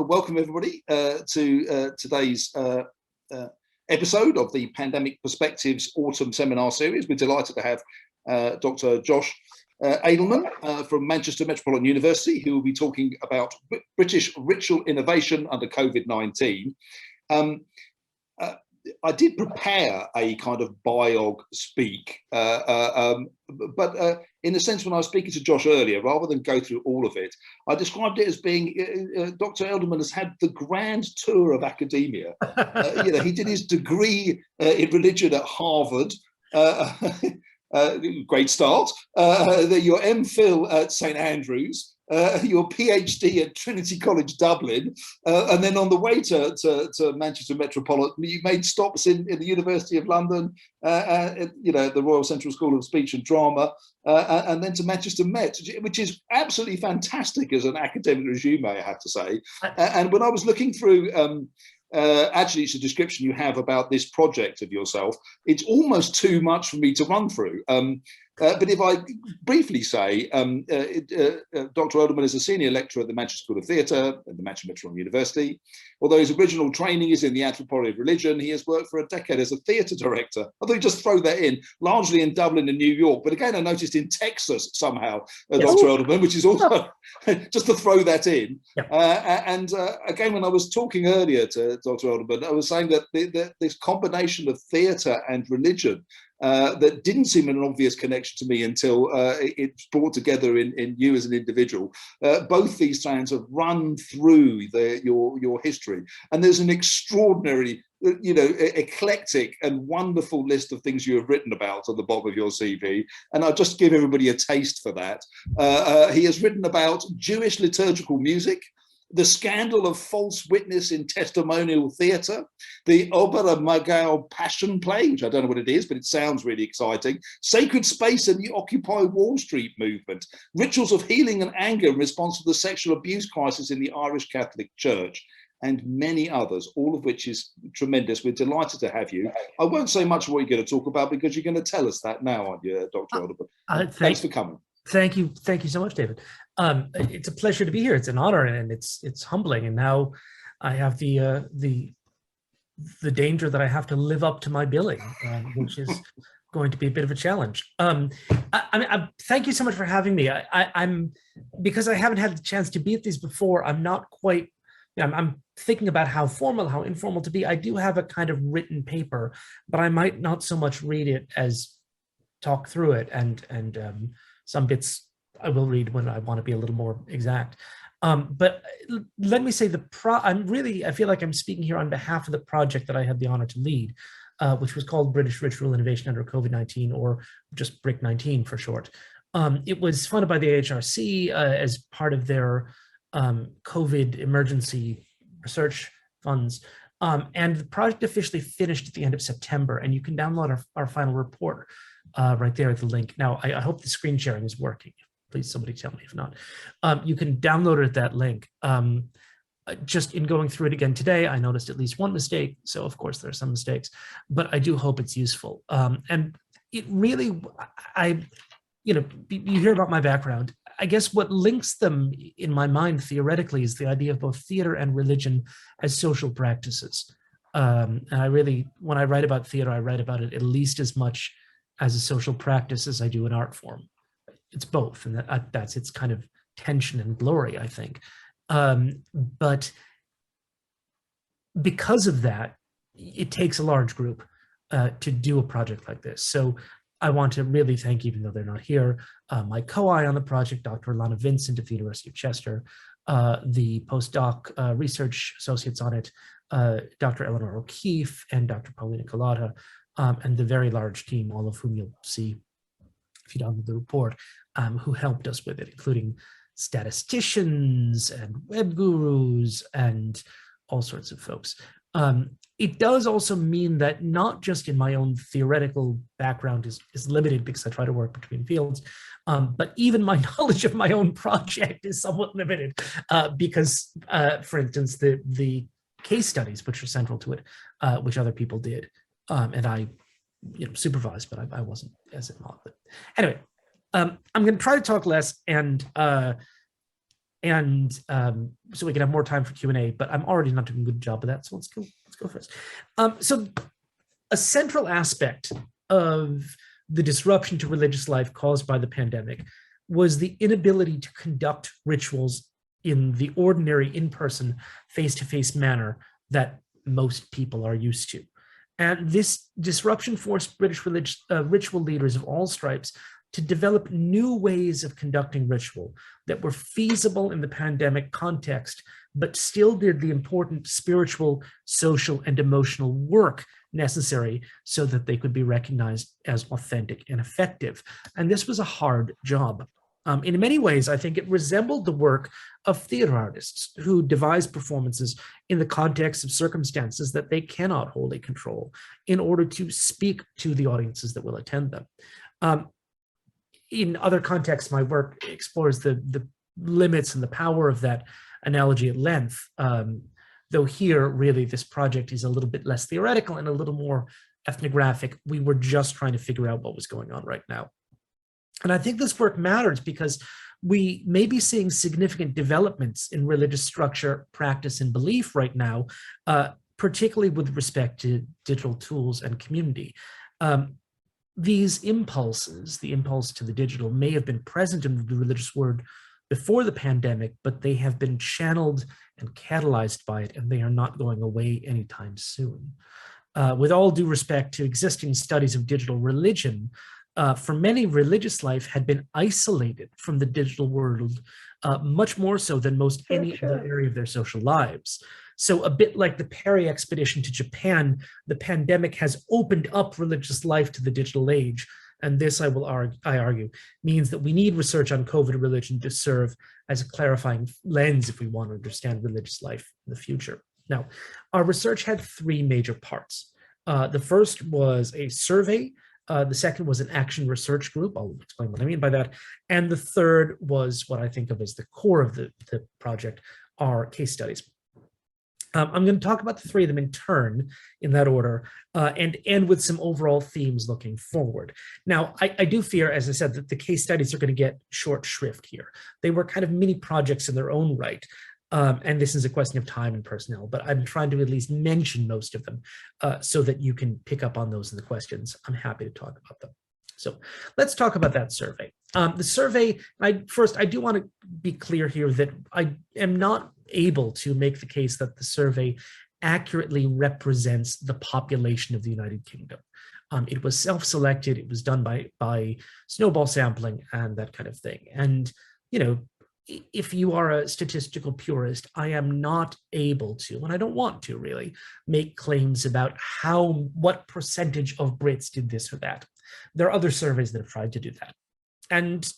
welcome everybody to today's episode of the Pandemic Perspectives Autumn Seminar Series. We're delighted to have Dr. Josh Edelman from Manchester Metropolitan University, who will be talking about British ritual innovation under COVID-19. I did prepare a kind of biog speak, but in a sense, when I was speaking to Josh earlier, rather than go through all of it, I described it as being Dr. Edelman has had the grand tour of academia. He did his degree in religion at Harvard. Great start. Your MPhil at St Andrews, your PhD at Trinity College Dublin, and then on the way to Manchester Metropolitan, you made stops in the University of London, the Royal Central School of Speech and Drama, and then to Manchester Met, which is absolutely fantastic as an academic resume, I have to say. And when I was looking through actually, it's a description you have about this project of yourself. It's almost too much for me to run through. But if I briefly say, Dr. Edelman is a senior lecturer at the Manchester School of Theatre at the Manchester Metropolitan University. Although his original training is in the anthropology of religion, he has worked for a decade as a theatre director. I thought just throw that in, largely in Dublin and New York. But again, I noticed in Texas somehow, Dr. Edelman, which is also just to throw that in. Again, when I was talking earlier to Dr. Edelman, I was saying that this combination of theatre and religion that didn't seem an obvious connection to me until it's brought together in you as an individual. Both these strands have run through your history, and there's an extraordinary, eclectic and wonderful list of things you have written about on the bottom of your CV. And I'll just give everybody a taste for that. He has written about Jewish liturgical music, the scandal of false witness in testimonial theatre, the Opera Magal Passion Play, which I don't know what it is, but it sounds really exciting, sacred space and the Occupy Wall Street movement, rituals of healing and anger in response to the sexual abuse crisis in the Irish Catholic Church, and many others, all of which is tremendous. We're delighted to have you. I won't say much of what you're going to talk about because you're going to tell us that now, aren't you, Dr. Edelman? Thanks for coming. Thank you so much, David. It's a pleasure to be here. It's an honor, and it's humbling. And now I have the danger that I have to live up to my billing, which is going to be a bit of a challenge. Thank you so much for having me. I'm because I haven't had the chance to be at these before. I'm not quite. I'm thinking about how formal, how informal to be. I do have a kind of written paper, but I might not so much read it as talk through it, and some bits I will read when I want to be a little more exact. But let me say I feel like I'm speaking here on behalf of the project that I had the honor to lead, which was called British Ritual Innovation under COVID-19, or just BRIC-19 for short. It was funded by the AHRC as part of their COVID emergency research funds. And the project officially finished at the end of September, and you can download our final report right there at the link. Now, I hope the screen sharing is working. Please, somebody tell me if not. You can download it at that link. Just in going through it again today, I noticed at least one mistake. So of course there are some mistakes, but I do hope it's useful. And it really, you hear about my background. I guess what links them in my mind theoretically is the idea of both theater and religion as social practices. And I really, when I write about theater, I write about it at least as much as a social practice as I do an art form. It's both, and that's its kind of tension and glory, I think. But because of that, it takes a large group to do a project like this. So I want to really thank, even though they're not here, my co-I on the project, Dr. Lana Vincent at the University of Chester, the postdoc research associates on it, Dr. Eleanor O'Keefe and Dr. Paulina Collada, and the very large team, all of whom you'll see if you download the report, who helped us with it, including statisticians and web gurus and all sorts of folks. It does also mean that not just in my own theoretical background is limited because I try to work between fields, but even my knowledge of my own project is somewhat limited because, for instance, the case studies which are central to it, which other people did, and I supervised, but I wasn't as involved. But anyway, I'm going to try to talk less and And so we can have more time for Q&A, but I'm already not doing a good job of that. So let's go first. So a central aspect of the disruption to religious life caused by the pandemic was the inability to conduct rituals in the ordinary in-person, face-to-face manner that most people are used to. And this disruption forced British ritual leaders of all stripes to develop new ways of conducting ritual that were feasible in the pandemic context, but still did the important spiritual, social, and emotional work necessary so that they could be recognized as authentic and effective. And this was a hard job. In many ways, I think it resembled the work of theater artists who devise performances in the context of circumstances that they cannot wholly control in order to speak to the audiences that will attend them. In other contexts, my work explores the limits and the power of that analogy at length, though here, really, this project is a little bit less theoretical and a little more ethnographic. We were just trying to figure out what was going on right now. And I think this work matters because we may be seeing significant developments in religious structure, practice, and belief right now, particularly with respect to digital tools and community. These impulses, the impulse to the digital, may have been present in the religious world before the pandemic, but they have been channeled and catalyzed by it, and they are not going away anytime soon. With all due respect to existing studies of digital religion, for many, religious life had been isolated from the digital world, much more so than most any other area of their social lives. So a bit like the Perry expedition to Japan, the pandemic has opened up religious life to the digital age. And this, I argue, means that we need research on COVID religion to serve as a clarifying lens if we want to understand religious life in the future. Now, our research had three major parts. The first was a survey. The second was an action research group. I'll explain what I mean by that. And the third was what I think of as the core of the project, our case studies. I'm going to talk about the three of them in turn, in that order, and end with some overall themes looking forward. Now, I do fear, as I said, that the case studies are going to get short shrift here. They were kind of mini projects in their own right. And this is a question of time and personnel, but I'm trying to at least mention most of them so that you can pick up on those in the questions. I'm happy to talk about them. So let's talk about that survey. The survey, I do want to be clear here that I am not able to make the case that the survey accurately represents the population of the United Kingdom. It was self-selected, it was done by snowball sampling and that kind of thing. And, you know, if you are a statistical purist, I am not able to, and I don't want to really, make claims about what percentage of Brits did this or that. There are other surveys that have tried to do that. And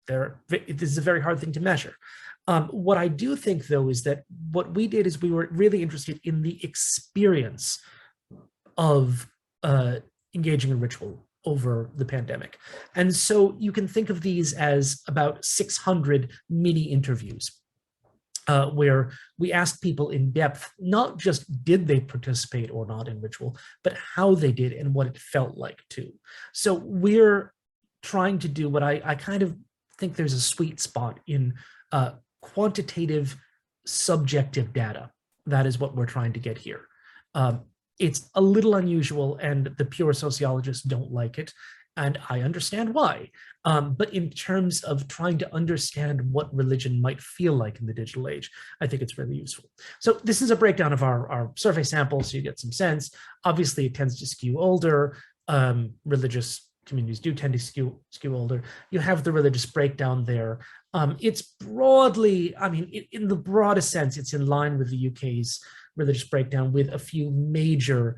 this is a very hard thing to measure. What I do think, though, is that what we did is we were really interested in the experience of engaging in ritual over the pandemic. And so you can think of these as about 600 mini interviews where we asked people in depth, not just did they participate or not in ritual, but how they did and what it felt like too. So we're trying to do what I kind of think there's a sweet spot in quantitative subjective data. That is what we're trying to get here. It's a little unusual and the pure sociologists don't like it, and I understand why. But in terms of trying to understand what religion might feel like in the digital age, I think it's really useful. So this is a breakdown of our survey samples, so you get some sense. Obviously, it tends to skew older. Religious communities do tend to skew older. You have the religious breakdown there. It's broadly, I mean, in the broadest sense, it's in line with the UK's religious breakdown, with a few major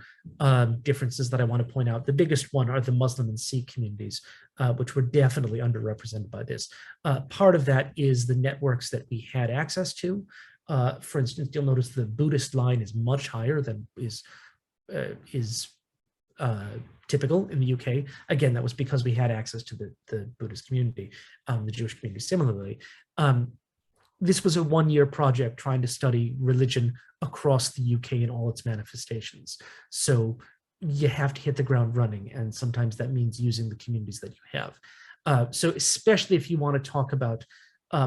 differences that I want to point out. The biggest one are the Muslim and Sikh communities, which were definitely underrepresented by this. Part of that is the networks that we had access to. For instance, you'll notice the Buddhist line is much higher than is typical in the UK. Again, that was because we had access to the Buddhist community, the Jewish community similarly. This was a one-year project trying to study religion across the UK in all its manifestations. So you have to hit the ground running, and sometimes that means using the communities that you have. So especially if you want to talk about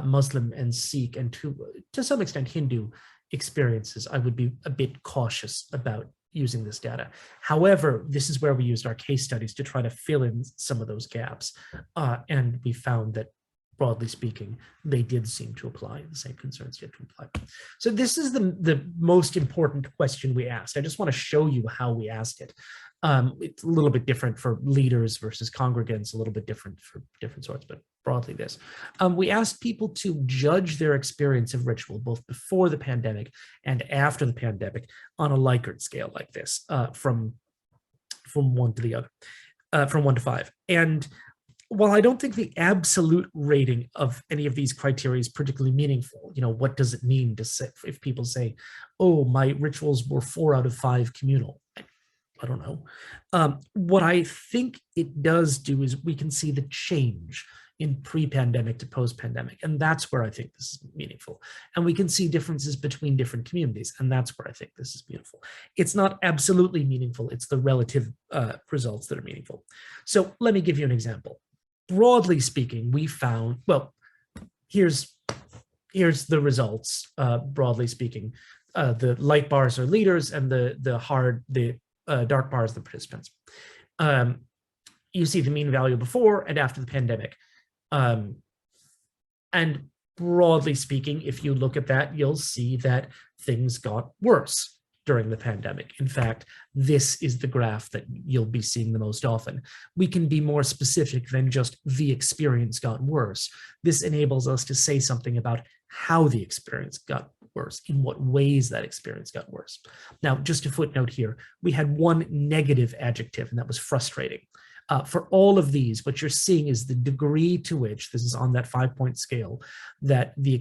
Muslim and Sikh and to some extent Hindu experiences, I would be a bit cautious about using this data. However, this is where we used our case studies to try to fill in some of those gaps. And we found that, broadly speaking, they did seem to apply, the same concerns did to apply. So this is the most important question we asked. I just want to show you how we asked it. It's a little bit different for leaders versus congregants, a little bit different for different sorts, but broadly this. We asked people to judge their experience of ritual, both before the pandemic and after the pandemic, on a Likert scale like this, from 1 to the other, from 1 to 5. And while I don't think the absolute rating of any of these criteria is particularly meaningful, what does it mean to say, if people say, oh, my rituals were 4 out of 5 communal? I don't know. What I think it does do is we can see the change in pre-pandemic to post-pandemic, and that's where I think this is meaningful. And we can see differences between different communities, and that's where I think this is beautiful. It's not absolutely meaningful, it's the relative results that are meaningful. So let me give you an example. Broadly speaking, we found, well, here's the results, broadly speaking. The light bars are leaders, and the dark bars, the participants. You see the mean value before and after the pandemic. And broadly speaking, if you look at that, you'll see that things got worse during the pandemic. In fact, this is the graph that you'll be seeing the most often. We can be more specific than just the experience got worse. This enables us to say something about how the experience got worse, in what ways that experience got worse. Now, just a footnote here, we had one negative adjective, and that was frustrating. For all of these, what you're seeing is the degree to which, this is on that 5-point scale, that the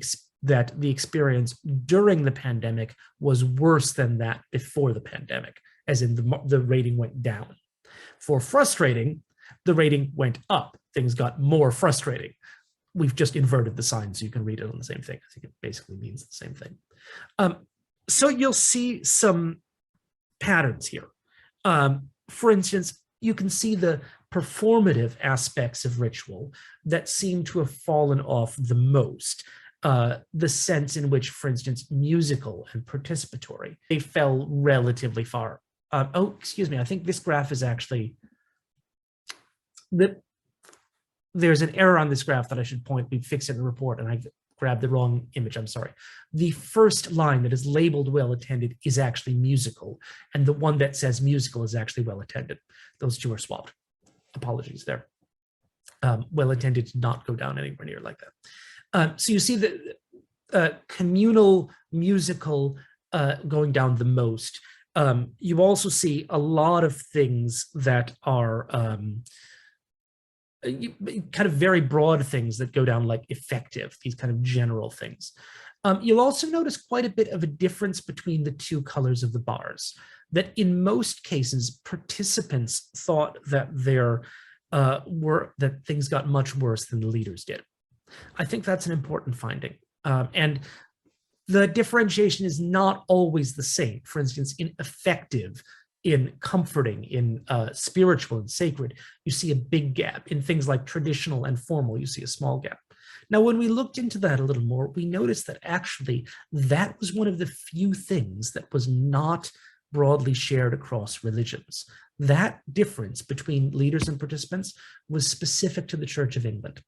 experience during the pandemic was worse than that before the pandemic, as in the rating went down. For frustrating, the rating went up. Things got more frustrating. We've just inverted the sign so you can read it on the same thing. I think it basically means the same thing. So you'll see some patterns here. For instance, you can see the performative aspects of ritual that seem to have fallen off the most. The sense in which, for instance, musical and participatory, they fell relatively far. Oh, excuse me, I think this graph is actually, there's an error on this graph that I should point, we fixed it in the report and I grabbed the wrong image, I'm sorry. The first line that is labeled well-attended is actually musical, and the one that says musical is actually well-attended. Those two are swapped. Apologies there. Well-attended did not go down anywhere near like that. So you see the communal, musical going down the most. You also see a lot of things that are kind of very broad things that go down, like effective, these kind of general things. You'll also notice quite a bit of a difference between the two colors of the bars, that in most cases, participants thought that that things got much worse than the leaders did. I think that's an important finding. And the differentiation is not always the same. For instance, in effective, in comforting, in spiritual and sacred, you see a big gap. In things like traditional and formal, you see a small gap. Now, when we looked into that a little more, we noticed that actually that was one of the few things that was not broadly shared across religions. That difference between leaders and participants was specific to the Church of England,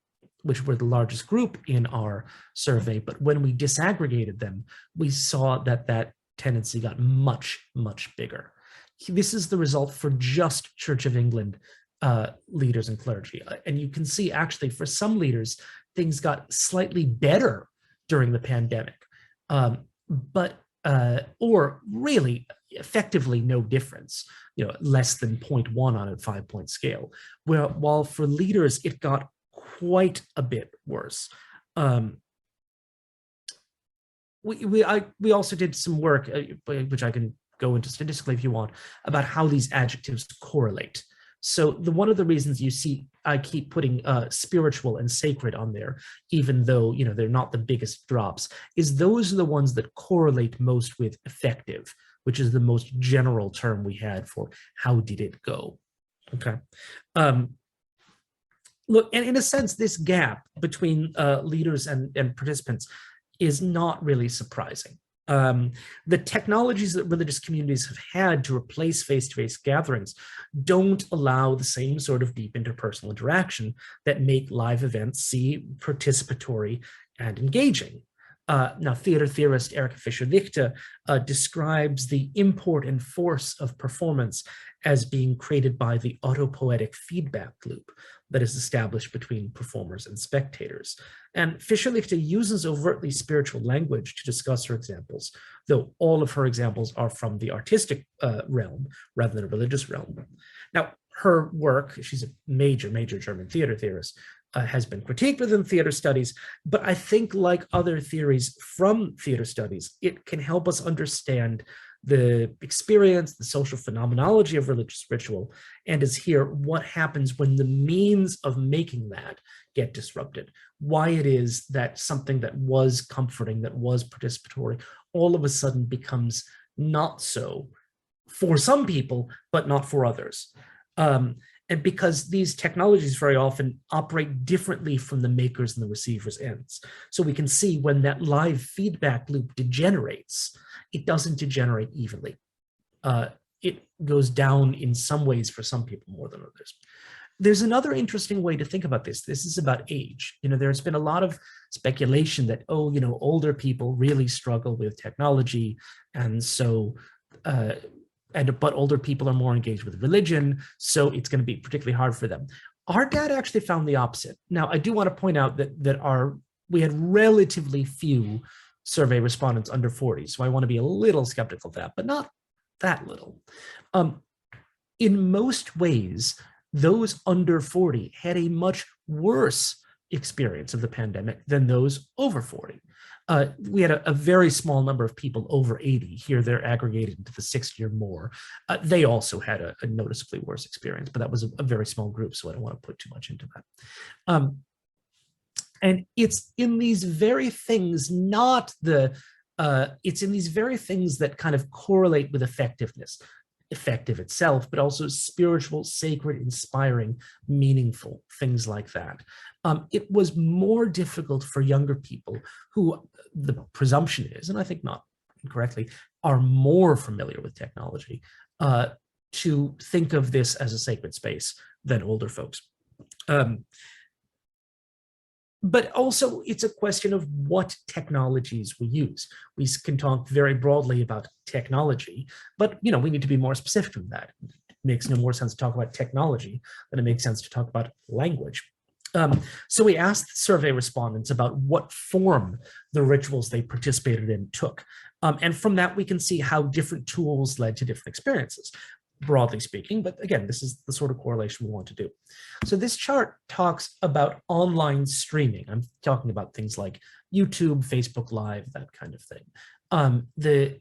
which were the largest group in our survey. But when we disaggregated them, we saw that that tendency got much, much bigger. This is the result for just Church of England leaders and clergy. And you can see actually for some leaders, things got slightly better during the pandemic, or really effectively no difference, less than 0.1 on a 5-point scale. While for leaders, it got quite a bit worse. We also did some work, which I can go into statistically if you want, about how these adjectives correlate. So one of the reasons you see I keep putting spiritual and sacred on there, even though they're not the biggest drops, is those are the ones that correlate most with effective, which is the most general term we had for how did it go. Okay. Look, and in a sense, this gap between leaders and participants is not really surprising. The technologies that religious communities have had to replace face-to-face gatherings don't allow the same sort of deep interpersonal interaction that make live events seem participatory and engaging. Now, theater theorist Erika Fischer-Lichte describes the import and force of performance as being created by the autopoietic feedback loop that is established between performers and spectators. And Fischer-Lichte uses overtly spiritual language to discuss her examples, though all of her examples are from the artistic realm rather than a religious realm. Now, her work, she's a major German theater theorist, has been critiqued within theater studies, but I think like other theories from theater studies, it can help us understand the experience, the social phenomenology of religious ritual, and is here what happens when the means of making that get disrupted. Why it is that something that was comforting, that was participatory, all of a sudden becomes not so for some people, but not for others. And because these technologies very often operate differently from the makers and the receivers' ends. So we can see when that live feedback loop degenerates, it doesn't degenerate evenly. It goes down in some ways for some people more than others. There's another interesting way to think about this. This is about age. There's been a lot of speculation that, older people really struggle with technology. And so, but older people are more engaged with religion, so it's going to be particularly hard for them. Our data actually found the opposite. Now, I do want to point out that we had relatively few survey respondents under 40, so I want to be a little skeptical of that, but not that little. In most ways, those under 40 had a much worse experience of the pandemic than those over 40. We had a very small number of people over 80. Here they're aggregated into the 60 or more. They also had a noticeably worse experience, but that was a very small group, so I don't want to put too much into that. And it's in these very things, it's in these very things that kind of correlate with effectiveness, effective itself, but also spiritual, sacred, inspiring, meaningful, things like that. It was more difficult for younger people who, the presumption is, and I think not incorrectly, are more familiar with technology, to think of this as a sacred space than older folks. But also it's a question of what technologies we use. We can talk very broadly about technology, but we need to be more specific than that. It makes no more sense to talk about technology than it makes sense to talk about language. So we asked survey respondents about what form the rituals they participated in took. And from that, we can see how different tools led to different experiences, broadly speaking, but again, this is the sort of correlation we want to do. So this chart talks about online streaming. I'm talking about things like YouTube, Facebook Live, that kind of thing. The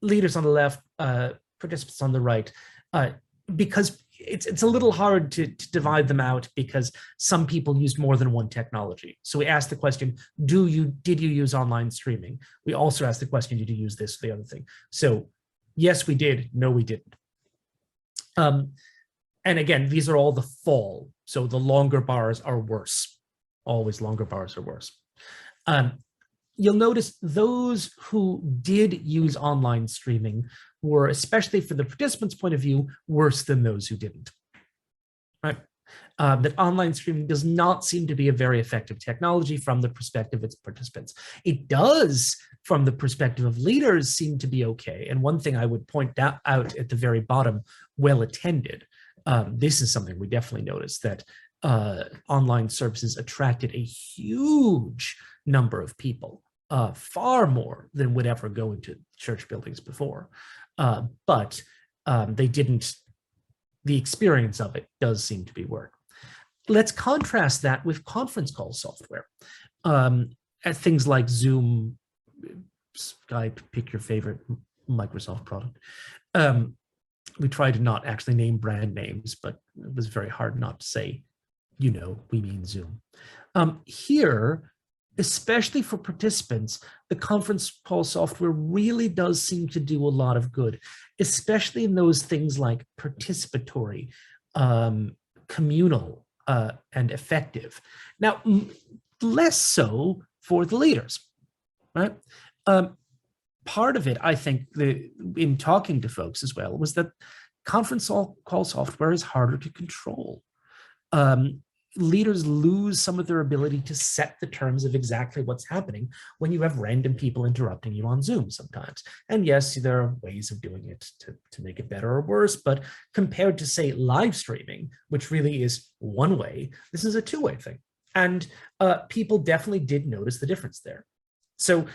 leaders on the left, participants on the right, because it's a little hard to divide them out because some people used more than one technology. So we asked the question, did you use online streaming? We also asked the question, did you use this or the other thing? So yes, we did. No, we didn't. And again, these are all the fall. So the longer bars are worse. Always longer bars are worse. You'll notice those who did use online streaming were, especially from the participants' point of view, worse than those who didn't. Right? That online streaming does not seem to be a very effective technology from the perspective of its participants. It does, from the perspective of leaders, seem to be okay. And one thing I would point out at the very bottom, well attended. This is something we definitely noticed, that online services attracted a huge number of people, far more than would ever go into church buildings before. But they didn't, the experience of it does seem to be work. Let's contrast that with conference call software. At things like Zoom, Skype, pick your favorite Microsoft product. We try to not actually name brand names, but it was very hard not to say, we mean Zoom. Here, especially for participants, the conference call software really does seem to do a lot of good, especially in those things like participatory, communal, and effective. Now, less so for the leaders, right? Part of it, I think, in talking to folks as well, was that conference call software is harder to control. Leaders lose some of their ability to set the terms of exactly what's happening when you have random people interrupting you on Zoom sometimes. And yes, there are ways of doing it to make it better or worse, but compared to, say, live streaming, which really is one way, this is a two-way thing. And people definitely did notice the difference there. So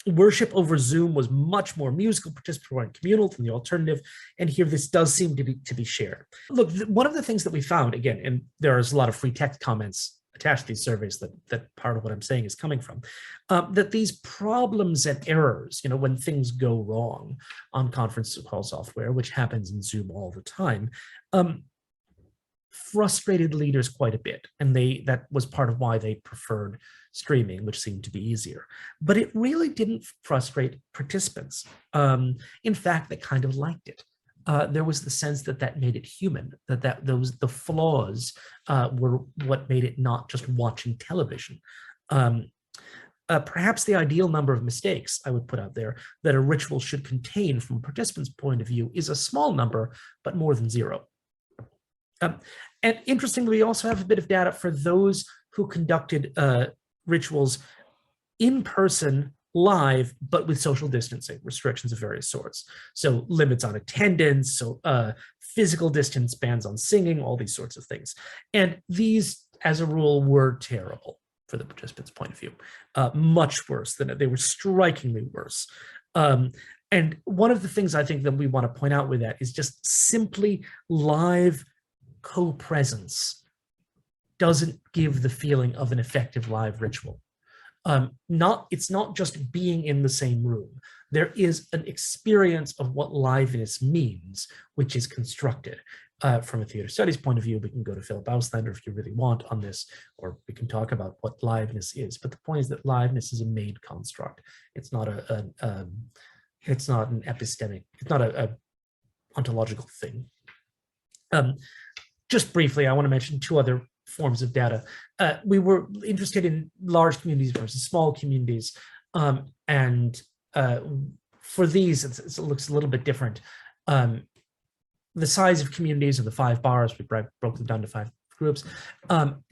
worship over Zoom was much more musical, participatory, and communal than the alternative. And here this does seem to be shared. Look, one of the things that we found, again, and there's a lot of free text comments attached to these surveys that part of what I'm saying is coming from, that these problems and errors, when things go wrong on conference call software, which happens in Zoom all the time, frustrated leaders quite a bit. And that was part of why they preferred streaming, which seemed to be easier. But it really didn't frustrate participants. In fact, they kind of liked it. There was the sense that made it human, the flaws were what made it not just watching television. Perhaps the ideal number of mistakes I would put out there that a ritual should contain from a participant's point of view is a small number, but more than zero. And interestingly, we also have a bit of data for those who conducted rituals in person, live, but with social distancing restrictions of various sorts. So limits on attendance, so physical distance, bans on singing, all these sorts of things. And these, as a rule, were terrible for the participants' point of view, much worse than they were, strikingly worse. And one of the things I think that we want to point out with that is just simply live co-presence doesn't give the feeling of an effective live ritual. It's not just being in the same room. There is an experience of what liveness means, which is constructed. From a theater studies point of view, we can go to Philip Auslander if you really want on this, or we can talk about what liveness is. But the point is that liveness is a made construct. It's not it's not an epistemic, it's not a ontological thing. Just briefly, I want to mention two other forms of data. We were interested in large communities versus small communities. And for these, it looks a little bit different. The size of communities are the 5 bars, we broke them down to 5 groups,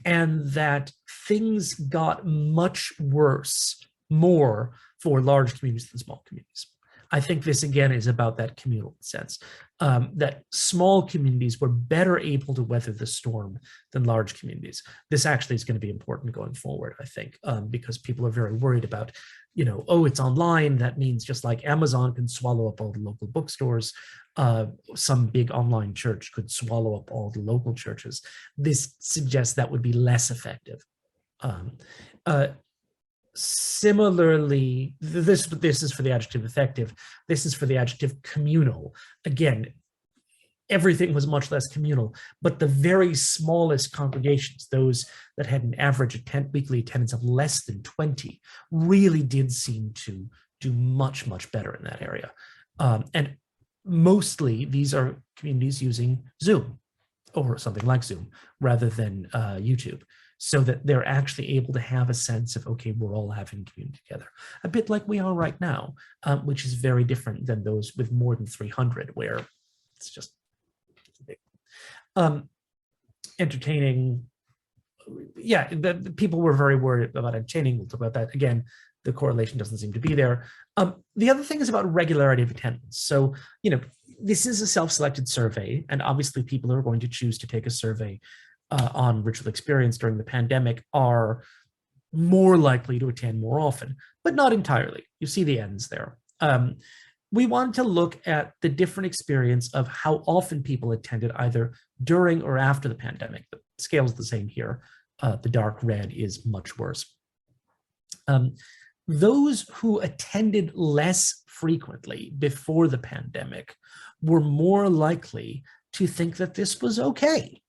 and that things got much worse, more for large communities than small communities. I think this, again, is about that communal sense, that small communities were better able to weather the storm than large communities. This actually is going to be important going forward, I think, because people are very worried about, oh, it's online. That means just like Amazon can swallow up all the local bookstores, some big online church could swallow up all the local churches. This suggests that would be less effective. Similarly, this is for the adjective effective. This is for the adjective communal. Again, everything was much less communal, but the very smallest congregations, those that had an average weekly attendance of less than 20, really did seem to do much, much better in that area. And mostly these are communities using Zoom or something like Zoom rather than YouTube, so that they're actually able to have a sense of, okay, we're all having community together, a bit like we are right now, which is very different than those with more than 300, where it's just big. Entertaining, yeah, the people were very worried about entertaining. We'll talk about that again. The correlation doesn't seem to be there. The other thing is about regularity of attendance. So, this is a self-selected survey, and obviously people who are going to choose to take a survey on ritual experience during the pandemic are more likely to attend more often, but not entirely. You see the ends there. We wanted to look at the different experience of how often people attended either during or after the pandemic. The scale's the same here. The dark red is much worse. Those who attended less frequently before the pandemic were more likely to think that this was okay.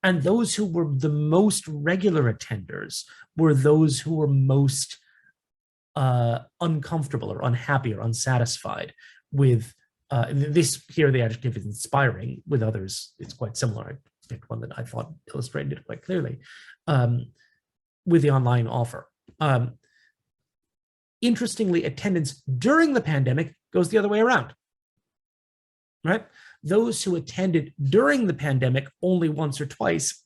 And those who were the most regular attenders were those who were most uncomfortable or unhappy or unsatisfied with this. Here the adjective is inspiring. With others, it's quite similar. picked one that I thought illustrated it quite clearly with the online offer. Interestingly, attendance during the pandemic goes the other way around, right? Those who attended during the pandemic only once or twice,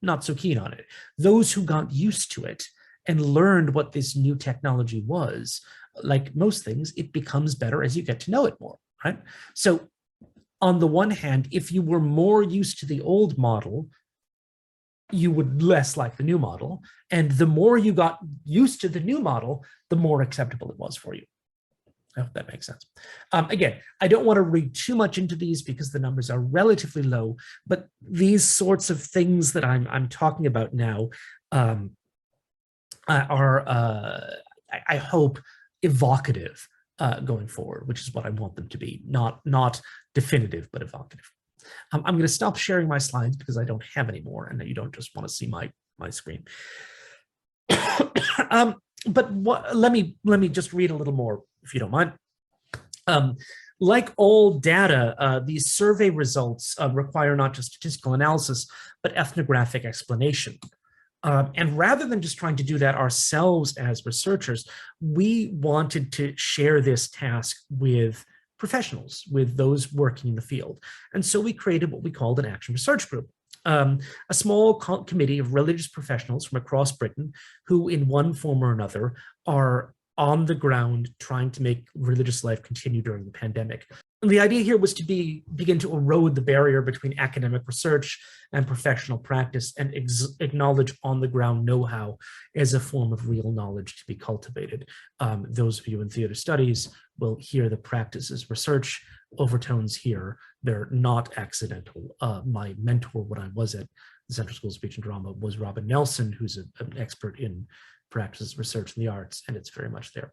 not so keen on it. Those who got used to it and learned what this new technology was, like most things, it becomes better as you get to know it more, right? So on the one hand, if you were more used to the old model, you would less like the new model. And the more you got used to the new model, the more acceptable it was for you. I hope that makes sense. Again, I don't want to read too much into these because the numbers are relatively low, but these sorts of things that I'm talking about now are, I hope, evocative going forward, which is what I want them to be, not definitive, but evocative. I'm going to stop sharing my slides because I don't have any more, and that you don't just want to see my screen. But let me just read a little more, if you don't mind. Like all data, these survey results require not just statistical analysis, but ethnographic explanation. And rather than just trying to do that ourselves as researchers, we wanted to share this task with professionals, with those working in the field. And so we created what we called an action research group, a small committee of religious professionals from across Britain who in one form or another are on the ground trying to make religious life continue during the pandemic. And the idea here was to begin to erode the barrier between academic research and professional practice and acknowledge on-the-ground know-how as a form of real knowledge to be cultivated. Those of you in theater studies will hear the practice as research overtones here. They're not accidental. My mentor when I was at the Central School of Speech and Drama was Robin Nelson, who's an expert in practice research in the arts, and it's very much there.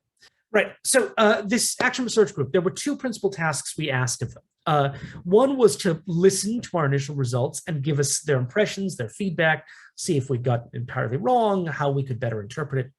Right, so this action research group, there were two principal tasks we asked of them. One was to listen to our initial results and give us their impressions, their feedback, see if we got entirely wrong, how we could better interpret it.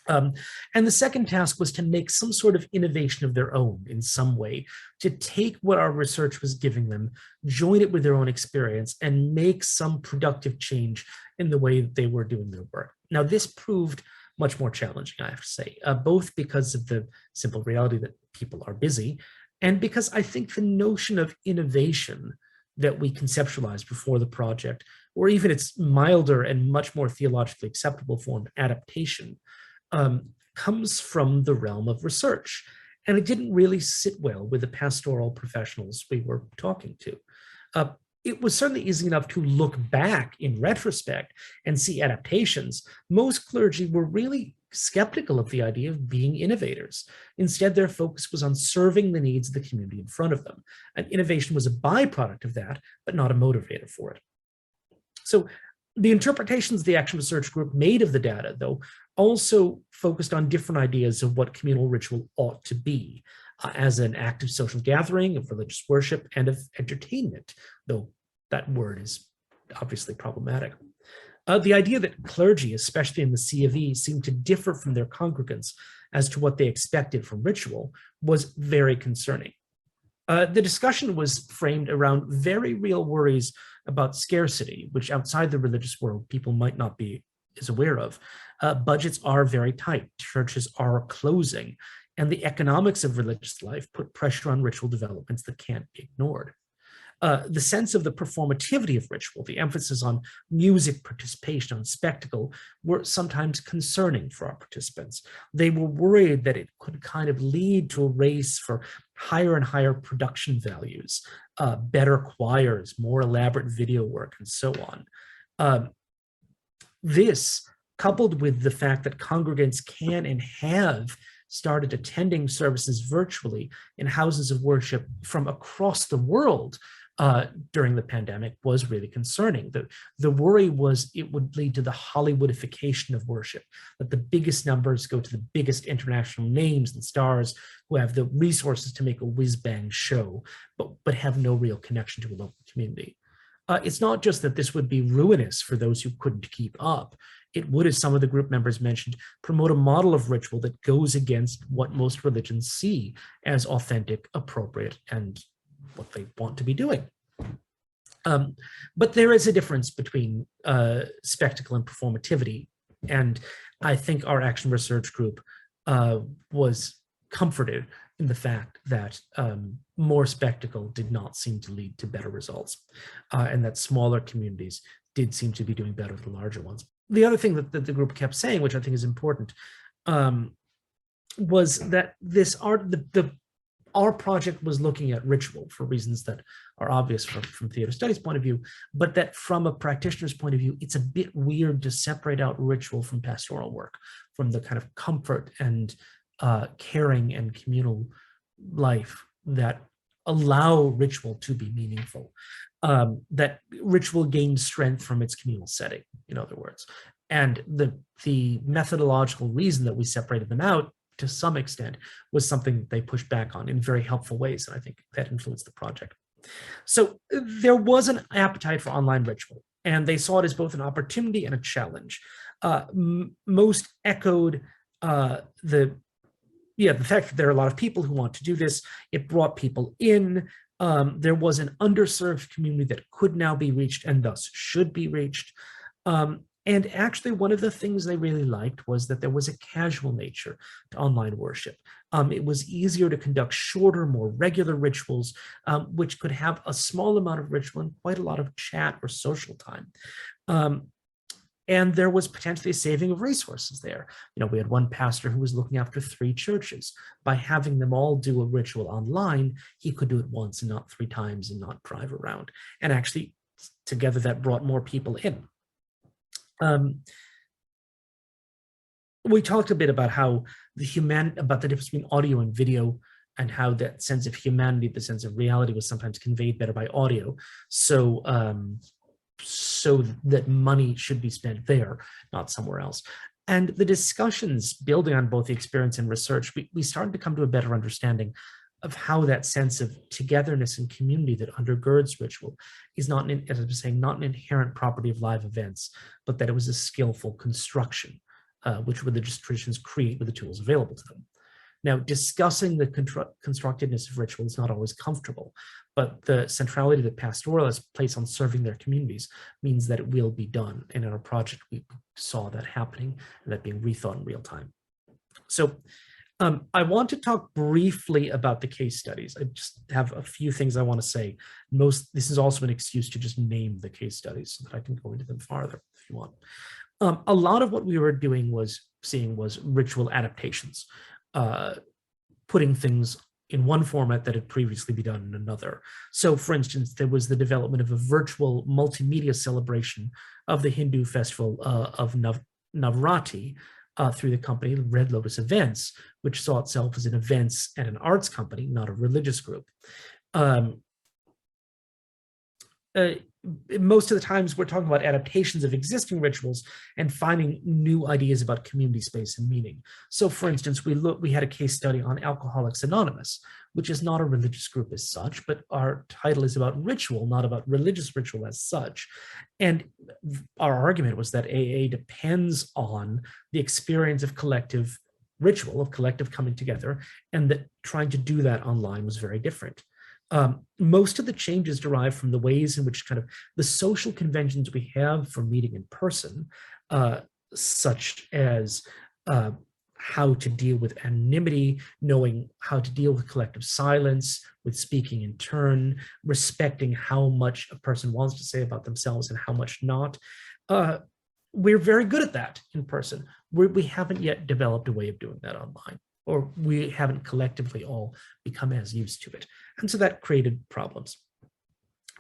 And the second task was to make some sort of innovation of their own in some way, to take what our research was giving them, join it with their own experience, and make some productive change in the way that they were doing their work. Now, this proved much more challenging, I have to say, both because of the simple reality that people are busy, and because I think the notion of innovation that we conceptualized before the project, or even its milder and much more theologically acceptable form, adaptation, comes from the realm of research. And it didn't really sit well with the pastoral professionals we were talking to. It was certainly easy enough to look back in retrospect and see adaptations. Most clergy were really skeptical of the idea of being innovators. Instead, their focus was on serving the needs of the community in front of them. And innovation was a byproduct of that, but not a motivator for it. So the interpretations the Action Research Group made of the data, though, also focused on different ideas of what communal ritual ought to be as an active social gathering of religious worship and of entertainment, though that word is obviously problematic. The idea that clergy, especially in the C of E, seemed to differ from their congregants as to what they expected from ritual was very concerning. The discussion was framed around very real worries about scarcity, which outside the religious world people might not be as aware of. Budgets are very tight, churches are closing, and the economics of religious life put pressure on ritual developments that can't be ignored. The sense of the performativity of ritual, the emphasis on music participation, on spectacle, were sometimes concerning for our participants. They were worried that it could kind of lead to a race for higher and higher production values, better choirs, more elaborate video work, and so on. This, coupled with the fact that congregants can and have started attending services virtually in houses of worship from across the world during the pandemic, was really concerning. The worry was it would lead to the Hollywoodification of worship, that the biggest numbers go to the biggest international names and stars who have the resources to make a whiz-bang show, but have no real connection to a local community. It's not just that this would be ruinous for those who couldn't keep up. It would, as some of the group members mentioned, promote a model of ritual that goes against what most religions see as authentic, appropriate, and what they want to be doing. But there is a difference between spectacle and performativity. And I think our action research group was comforted in the fact that more spectacle did not seem to lead to better results, and that smaller communities did seem to be doing better than larger ones. The other thing that the group kept saying, which I think is important, was that our project was looking at ritual for reasons that are obvious from theater studies point of view, but that from a practitioner's point of view, it's a bit weird to separate out ritual from pastoral work, from the kind of comfort and caring and communal life that allow ritual to be meaningful. That ritual gains strength from its communal setting, in other words. And the methodological reason that we separated them out to some extent was something they pushed back on in very helpful ways. And I think that influenced the project. So there was an appetite for online ritual, and they saw it as both an opportunity and a challenge. Most echoed the fact that there are a lot of people who want to do this. It brought people in. There was an underserved community that could now be reached and thus should be reached. And actually, one of the things they really liked was that there was a casual nature to online worship. It was easier to conduct shorter, more regular rituals, which could have a small amount of ritual and quite a lot of chat or social time. And there was potentially a saving of resources there. We had one pastor who was looking after 3 churches. By having them all do a ritual online, he could do it once and not 3 times and not drive around. And actually, together that brought more people in. We talked a bit about how about the difference between audio and video, and how that sense of humanity, the sense of reality, was sometimes conveyed better by audio. So that money should be spent there, not somewhere else. And the discussions building on both the experience and research, we started to come to a better understanding of how that sense of togetherness and community that undergirds ritual is not, as I was saying, not an inherent property of live events, but that it was a skillful construction, which religious traditions create with the tools available to them. Now, discussing the constructedness of ritual is not always comfortable, but the centrality that pastoralists place on serving their communities means that it will be done. And in our project, we saw that happening and that being rethought in real time. So I want to talk briefly about the case studies. I just have a few things I want to say. This is also an excuse to just name the case studies so that I can go into them farther if you want. A lot of what we were seeing was ritual adaptations, putting things in one format that had previously been done in another. So, for instance, there was the development of a virtual multimedia celebration of the Hindu festival of Navratri, through the company Red Lotus Events, which saw itself as an events and an arts company, not a religious group. Most of the times we're talking about adaptations of existing rituals and finding new ideas about community space and meaning. So for instance, we had a case study on Alcoholics Anonymous, which is not a religious group as such, but our title is about ritual, not about religious ritual as such. And our argument was that AA depends on the experience of collective ritual, of collective coming together, and that trying to do that online was very different. Most of the changes derive from the ways in which kind of the social conventions we have for meeting in person, such as how to deal with anonymity, knowing how to deal with collective silence, with speaking in turn, respecting how much a person wants to say about themselves and how much not. We're very good at that in person. We haven't yet developed a way of doing that online, or we haven't collectively all become as used to it. And so that created problems.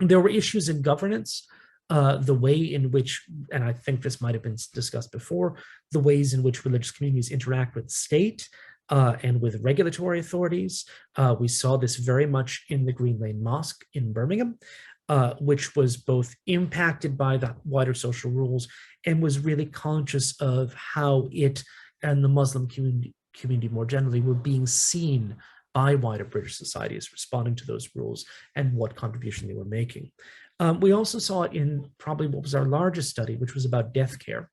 There were issues in governance, the way in which, and I think this might have been discussed before, the ways in which religious communities interact with state and with regulatory authorities. We saw this very much in the Green Lane Mosque in Birmingham, which was both impacted by the wider social rules and was really conscious of how it and the Muslim community more generally were being seen by wider British society as responding to those rules and what contribution they were making. We also saw it in probably what was our largest study, which was about death care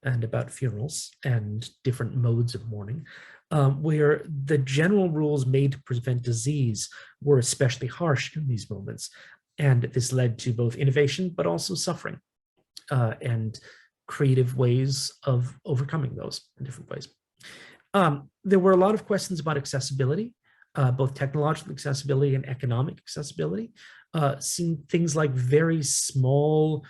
and about funerals and different modes of mourning, where the general rules made to prevent disease were especially harsh in these moments. And this led to both innovation, but also suffering, and creative ways of overcoming those in different ways. There were a lot of questions about accessibility, both technological accessibility and economic accessibility. Seeing things like very small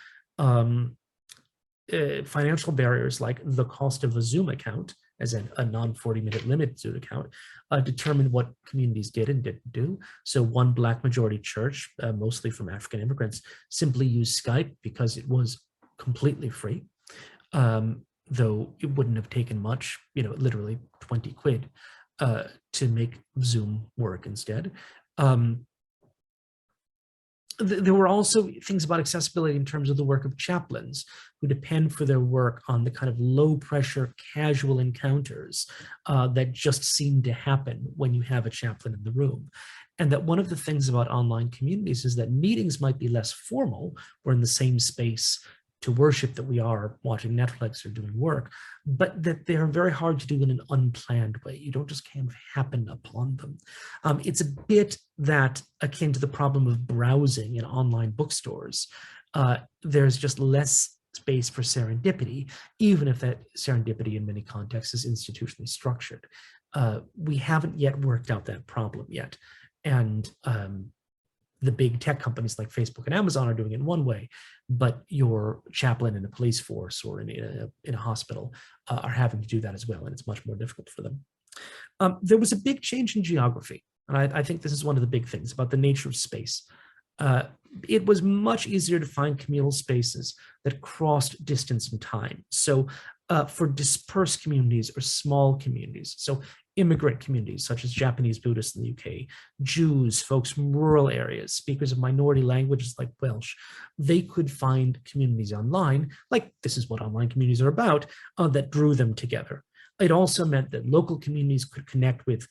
financial barriers, like the cost of a Zoom account, as a non-40-minute limit Zoom account, determine what communities did and didn't do. So one Black majority church, mostly from African immigrants, simply used Skype because it was completely free, though it wouldn't have taken much, literally 20 quid to make Zoom work instead. There were also things about accessibility in terms of the work of chaplains, who depend for their work on the kind of low pressure, casual encounters that just seem to happen when you have a chaplain in the room. And that one of the things about online communities is that meetings might be less formal. We're in the same space to worship that we are watching Netflix or doing work, but that they're very hard to do in an unplanned way. You don't just kind of happen upon them. It's a bit that akin to the problem of browsing in online bookstores. There's just less space for serendipity, even if that serendipity in many contexts is institutionally structured. We haven't yet worked out that problem yet. And the big tech companies like Facebook and Amazon are doing it in one way, but your chaplain in a police force or in a hospital are having to do that as well, and it's much more difficult for them. There was a big change in geography, and I think this is one of the big things about the nature of space. It was much easier to find communal spaces that crossed distance and time. So for dispersed communities or small communities, so immigrant communities such as Japanese Buddhists in the UK, Jews, folks from rural areas, speakers of minority languages like Welsh, they could find communities online, like this is what online communities are about, that drew them together. It also meant that local communities could connect with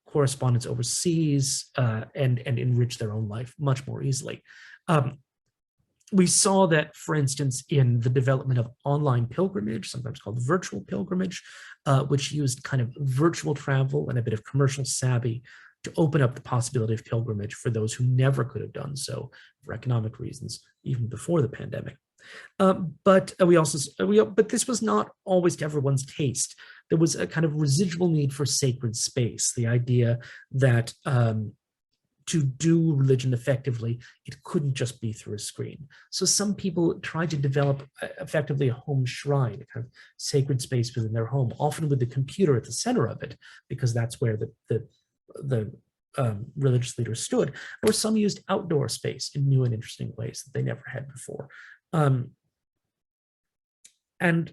correspondents overseas and enrich their own life much more easily. We saw that, for instance, in the development of online pilgrimage, sometimes called virtual pilgrimage, which used kind of virtual travel and a bit of commercial savvy to open up the possibility of pilgrimage for those who never could have done so for economic reasons, even before the pandemic. But this was not always to everyone's taste. There was a kind of residual need for sacred space, the idea that to do religion effectively, it couldn't just be through a screen. So some people tried to develop effectively a home shrine, a kind of sacred space within their home, often with the computer at the center of it, because that's where the religious leader stood. Or some used outdoor space in new and interesting ways that they never had before. And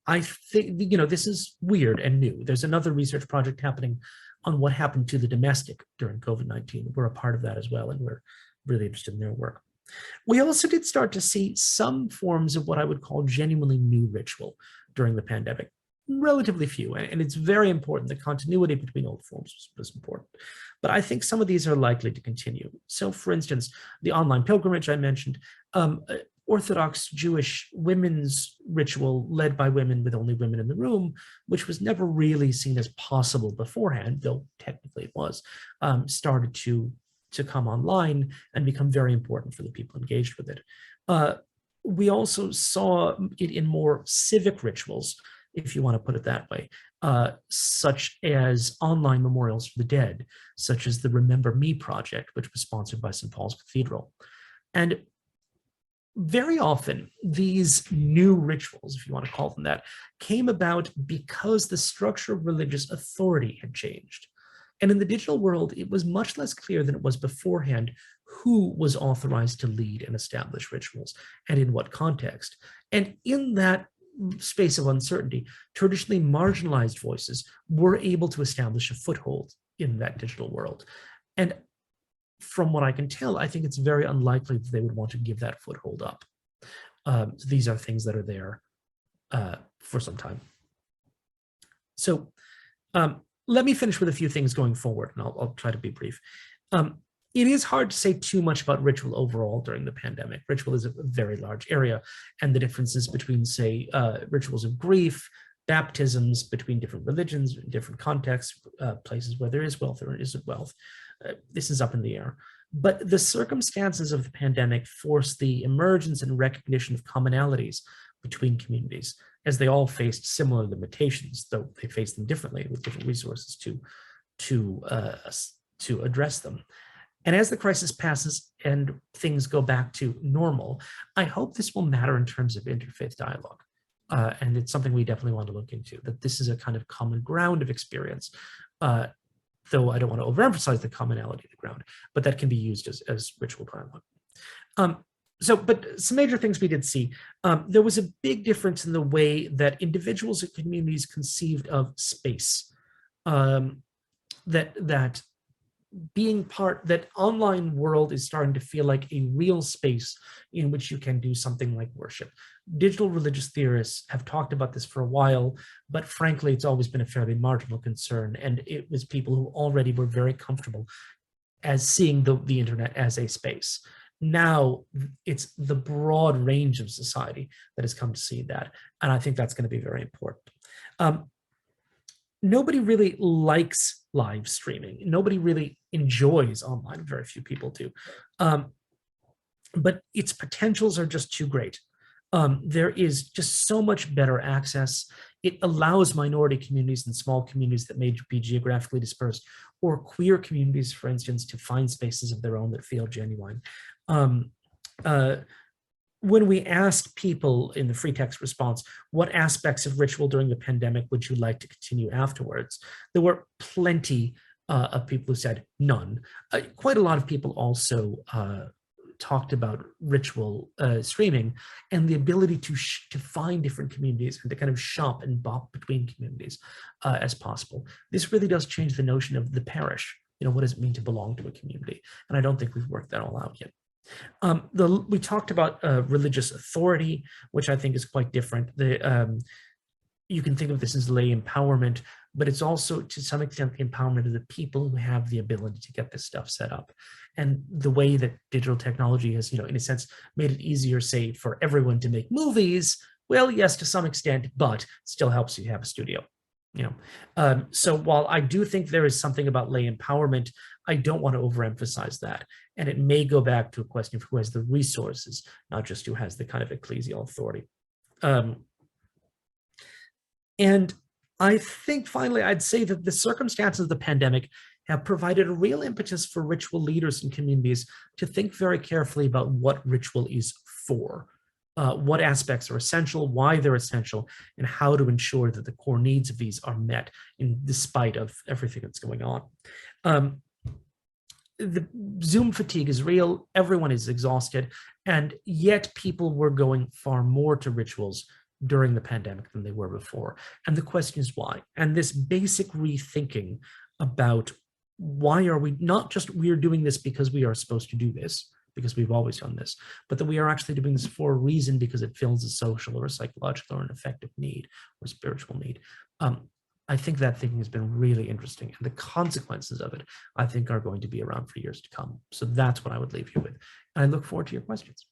I think, this is weird and new. There's another research project happening on what happened to the domestic during COVID-19. We're a part of that as well, and we're really interested in their work. We also did start to see some forms of what I would call genuinely new ritual during the pandemic. Relatively few, and it's very important. The continuity between old forms was important. But I think some of these are likely to continue. So for instance, the online pilgrimage I mentioned, Orthodox Jewish women's ritual led by women with only women in the room, which was never really seen as possible beforehand, though technically it was, started to come online and become very important for the people engaged with it. We also saw it in more civic rituals, if you want to put it that way, such as online memorials for the dead, such as the Remember Me project, which was sponsored by St. Paul's Cathedral. And very often, these new rituals, if you want to call them that, came about because the structure of religious authority had changed. And in the digital world, it was much less clear than it was beforehand who was authorized to lead and establish rituals and in what context. And in that space of uncertainty, traditionally marginalized voices were able to establish a foothold in that digital world. And from what I can tell, I think it's very unlikely that they would want to give that foothold up. So these are things that are there for some time. So let me finish with a few things going forward, and I'll try to be brief. It is hard to say too much about ritual overall during the pandemic. Ritual is a very large area, and the differences between, say, rituals of grief, baptisms between different religions, different contexts, places where there is wealth or isn't wealth. This is up in the air. But the circumstances of the pandemic forced the emergence and recognition of commonalities between communities, as they all faced similar limitations, though they faced them differently with different resources to address them. And as the crisis passes and things go back to normal, I hope this will matter in terms of interfaith dialogue. And it's something we definitely want to look into, that this is a kind of common ground of experience, though I don't want to overemphasize the commonality of the ground, but that can be used as ritual dialogue. But some major things we did see. There was a big difference in the way that individuals and communities conceived of space. That online world is starting to feel like a real space in which you can do something like worship. Digital religious theorists have talked about this for a while, but frankly, it's always been a fairly marginal concern. And it was people who already were very comfortable as seeing the internet as a space. Now it's the broad range of society that has come to see that. And I think that's going to be very important. Nobody really likes live streaming. Nobody really enjoys online. Very few people do. But its potentials are just too great. There is just so much better access. It allows minority communities and small communities that may be geographically dispersed, or queer communities, for instance, to find spaces of their own that feel genuine. When we asked people in the free text response, what aspects of ritual during the pandemic would you like to continue afterwards? There were plenty of people who said none. Quite a lot of people also talked about ritual streaming and the ability to find different communities and to kind of shop and bop between communities as possible. This really does change the notion of the parish. What does it mean to belong to a community? And I don't think we've worked that all out yet. We talked about religious authority, which I think is quite different. You can think of this as lay empowerment, but it's also to some extent the empowerment of the people who have the ability to get this stuff set up. And the way that digital technology has, in a sense, made it easier, say, for everyone to make movies, well, yes, to some extent, but still helps you have a studio. So while I do think there is something about lay empowerment, I don't want to overemphasize that. And it may go back to a question of who has the resources, not just who has the kind of ecclesial authority. And I think finally, I'd say that the circumstances of the pandemic have provided a real impetus for ritual leaders and communities to think very carefully about what ritual is for. What aspects are essential, why they're essential, and how to ensure that the core needs of these are met in despite of everything that's going on. The Zoom fatigue is real, everyone is exhausted, and yet people were going far more to rituals during the pandemic than they were before. And the question is why? And this basic rethinking about why are we, not just we're doing this because we are supposed to do this, because we've always done this, but that we are actually doing this for a reason because it fills a social or a psychological or an affective need or spiritual need. I think that thinking has been really interesting, and the consequences of it, I think, are going to be around for years to come. So that's what I would leave you with. And I look forward to your questions.